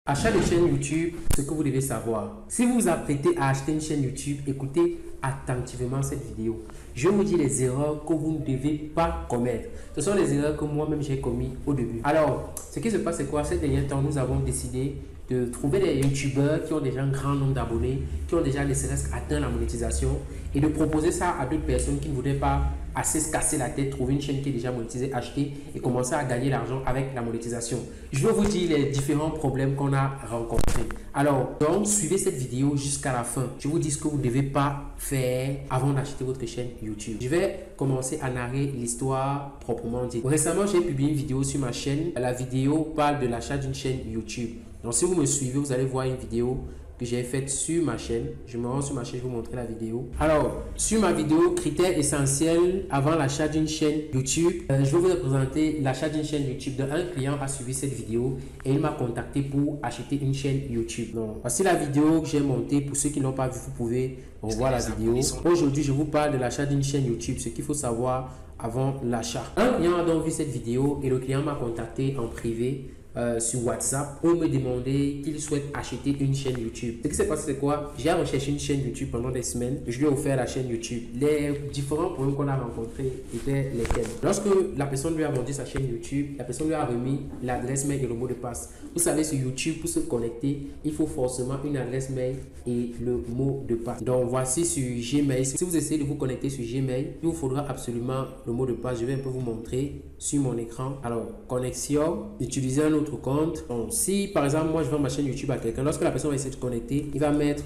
Achat de chaîne YouTube, ce que vous devez savoir. Si vous vous apprêtez à acheter une chaîne YouTube, écoutez attentivement cette vidéo. Je vous dis les erreurs que vous ne devez pas commettre. Ce sont les erreurs que moi-même j'ai commis au début. Alors, ce qui se passe, c'est quoi? Ces derniers temps, nous avons décidé de trouver des youtubeurs qui ont déjà un grand nombre d'abonnés, qui ont déjà ne serait-ce atteint la monétisation et de proposer ça à d'autres personnes qui ne voudraient pas assez se casser la tête, trouver une chaîne qui est déjà monétisée, acheter et commencer à gagner l'argent avec la monétisation. Je vais vous dire les différents problèmes qu'on a rencontrés. Alors, donc, suivez cette vidéo jusqu'à la fin. Je vous dis ce que vous ne devez pas faire avant d'acheter votre chaîne YouTube. Je vais commencer à narrer l'histoire proprement dit. Récemment, j'ai publié une vidéo sur ma chaîne. La vidéo parle de l'achat d'une chaîne YouTube. Donc, si vous me suivez, vous allez voir une vidéo que j'ai faite sur ma chaîne. Je me rends sur ma chaîne, je vais vous montrer la vidéo. Alors, sur ma vidéo, critères essentiels avant l'achat d'une chaîne YouTube, je vais vous présenter l'achat d'une chaîne YouTube. Un client a suivi cette vidéo et il m'a contacté pour acheter une chaîne YouTube. Donc, voici la vidéo que j'ai montée. Pour ceux qui ne l'ont pas vue, vous pouvez revoir la vidéo. Aujourd'hui, je vous parle de l'achat d'une chaîne YouTube, ce qu'il faut savoir avant l'achat. Un client a donc vu cette vidéo et le client m'a contacté en privé sur WhatsApp pour me demander qu'il souhaite acheter une chaîne YouTube. Ce qui s'est passé, c'est quoi? J'ai recherché une chaîne YouTube pendant des semaines. Je lui ai offert la chaîne YouTube. Les différents problèmes qu'on a rencontrés étaient lesquels? Lorsque la personne lui a vendu sa chaîne YouTube, la personne lui a remis l'adresse mail et le mot de passe. Vous savez, sur YouTube, pour se connecter, il faut forcément une adresse mail et le mot de passe. Donc, voici sur Gmail. Si vous essayez de vous connecter sur Gmail, il vous faudra absolument le mot de passe. Je vais un peu vous montrer sur mon écran. Alors, connexion, utiliser un autre compte. Donc, si par exemple moi je vends ma chaîne YouTube à quelqu'un, lorsque la personne va essayer de se connecter, il va mettre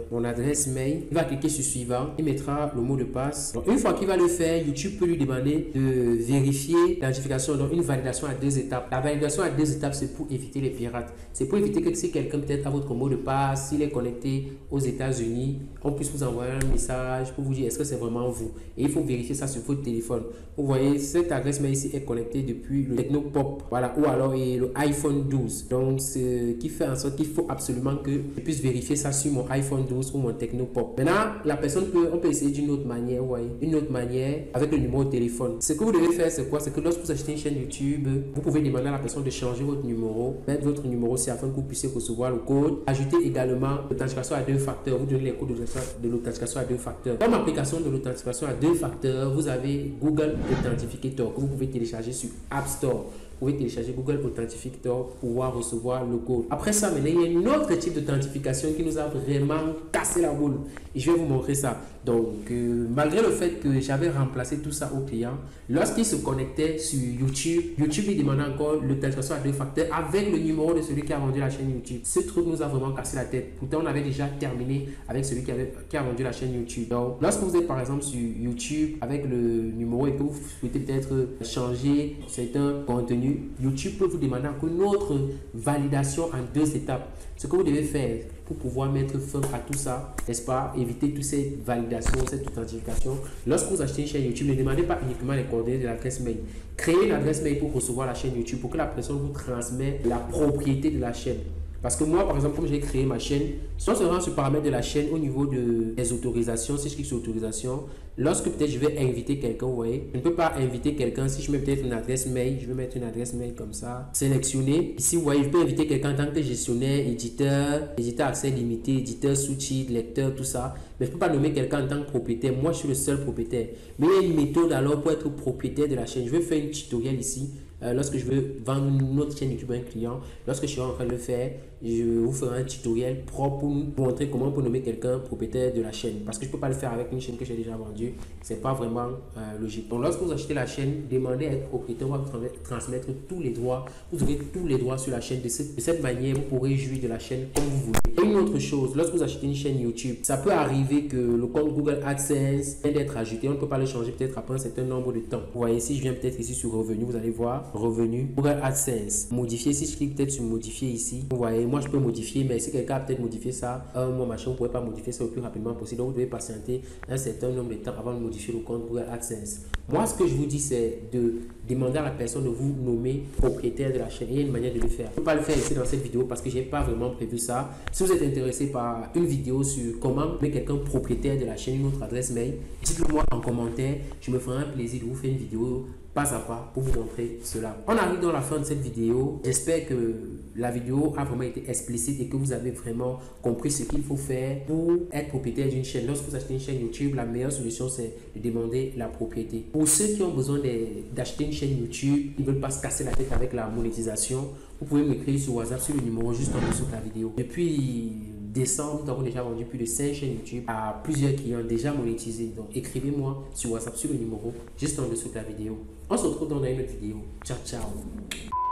mon adresse mail, il va cliquer sur suivant, il mettra le mot de passe. Donc, une fois qu'il va le faire, YouTube peut lui demander de vérifier l'identification, donc une validation à 2 étapes. La validation à 2 étapes, c'est pour éviter les pirates. C'est pour éviter que si quelqu'un peut-être a votre mot de passe, s'il est connecté aux États-Unis, on puisse vous envoyer un message pour vous dire est-ce que c'est vraiment vous. Et il faut vérifier ça sur votre téléphone. Vous voyez, cette adresse mail ici est connectée depuis le Technopop, voilà, ou alors le iPhone 12. Donc, ce qui fait en sorte qu'il faut absolument que je puisse vérifier ça sur mon iPhone 12 ou mon Technopop. Maintenant, la personne on peut essayer d'une autre manière, vous voyez, une autre manière avec le numéro de téléphone. Ce que vous devez faire, c'est quoi? C'est que lorsque vous achetez une chaîne YouTube, vous pouvez demander à la personne de changer votre numéro, mettre votre numéro aussi afin que vous puissiez recevoir le code. Ajouter également l'authentification à 2 facteurs. Vous donnez les codes de l'authentification à 2 facteurs. Comme application de l'authentification à 2 facteurs, vous avez Google Authentificator que vous pouvez télécharger sur App Store. Vous pouvez télécharger Google Authentificator pour pouvoir recevoir le code. Après ça, maintenant, il y a un autre type d'authentification qui nous a vraiment cassé la boule. Et je vais vous montrer ça. Donc, malgré le fait que j'avais remplacé tout ça au client, lorsqu'il se connectait sur YouTube, YouTube lui demandait encore l'authentification à 2 facteurs avec le numéro de celui qui a vendu la chaîne YouTube. Ce truc nous a vraiment cassé la tête. Pourtant, on avait déjà terminé avec celui qui a vendu la chaîne YouTube. Donc, lorsque vous êtes par exemple sur YouTube avec le numéro et que vous souhaitez peut-être changer certains contenus, YouTube peut vous demander encore une autre validation en 2 étapes. Ce que vous devez faire pour pouvoir mettre fin à tout ça, n'est-ce pas, éviter toutes ces validations, cette authentification. Lorsque vous achetez une chaîne YouTube, ne demandez pas uniquement les coordonnées de l'adresse mail. Créez une adresse mail pour recevoir la chaîne YouTube, pour que la personne vous transmette la propriété de la chaîne. Parce que moi, par exemple, comme j'ai créé ma chaîne, si on se rend sur le paramètre de la chaîne au niveau des autorisations, si je clique sur autorisation, lorsque peut-être je vais inviter quelqu'un, vous voyez, je ne peux pas inviter quelqu'un si je mets peut-être une adresse mail, je vais mettre une adresse mail comme ça, sélectionner. Ici, vous voyez, je peux inviter quelqu'un en tant que gestionnaire, éditeur accès limité, éditeur sous-titre, lecteur, tout ça. Mais je ne peux pas nommer quelqu'un en tant que propriétaire. Moi, je suis le seul propriétaire. Mais il y a une méthode alors pour être propriétaire de la chaîne. Je vais faire un tutoriel ici. Lorsque je veux vendre une autre chaîne YouTube à un client, lorsque je suis en train de le faire, je vous ferai un tutoriel propre pour vous montrer comment on peut nommer quelqu'un propriétaire de la chaîne. Parce que je ne peux pas le faire avec une chaîne que j'ai déjà vendue. Ce n'est pas vraiment logique. Donc, lorsque vous achetez la chaîne, demandez à être propriétaire. On va vous transmettre tous les droits. Vous aurez tous les droits sur la chaîne. De cette manière, vous pourrez jouir de la chaîne comme vous voulez. Et une autre chose, lorsque vous achetez une chaîne YouTube, ça peut arriver que le compte Google AdSense vient d'être ajouté. On ne peut pas le changer peut-être après un certain nombre de temps. Vous voyez, si je viens peut-être ici sur Revenu, vous allez voir Revenu, Google AdSense, modifier. Si je clique peut-être sur modifier ici, vous voyez, moi je peux modifier, mais si quelqu'un a peut-être modifié ça, moi machin, vous ne pouvez pas modifier ça le plus rapidement possible. Donc vous devez patienter un certain nombre de temps avant de modifier le compte Google AdSense. Moi, ce que je vous dis, c'est de demander à la personne de vous nommer propriétaire de la chaîne. Il y a une manière de le faire. Je ne peux pas le faire ici dans cette vidéo parce que je n'ai pas vraiment prévu ça. Si vous êtes intéressé par une vidéo sur comment nommer quelqu'un propriétaire de la chaîne, une autre adresse mail, dites-le moi en commentaire. Je me ferai un plaisir de vous faire une vidéo pas à pas pour vous montrer cela. On arrive dans la fin de cette vidéo. J'espère que la vidéo a vraiment été explicite et que vous avez vraiment compris ce qu'il faut faire pour être propriétaire d'une chaîne. Lorsque vous achetez une chaîne YouTube, la meilleure solution, c'est de demander la propriété. Pour ceux qui ont besoin d'acheter une chaîne YouTube, ils ne veulent pas se casser la tête avec la monétisation, vous pouvez m'écrire sur WhatsApp sur le numéro juste en dessous de la vidéo. Depuis décembre, nous avons déjà vendu plus de 5 chaînes YouTube à plusieurs clients déjà monétisés. Donc écrivez-moi sur WhatsApp sur le numéro juste en dessous de la vidéo. On se retrouve dans une autre vidéo. Ciao, ciao.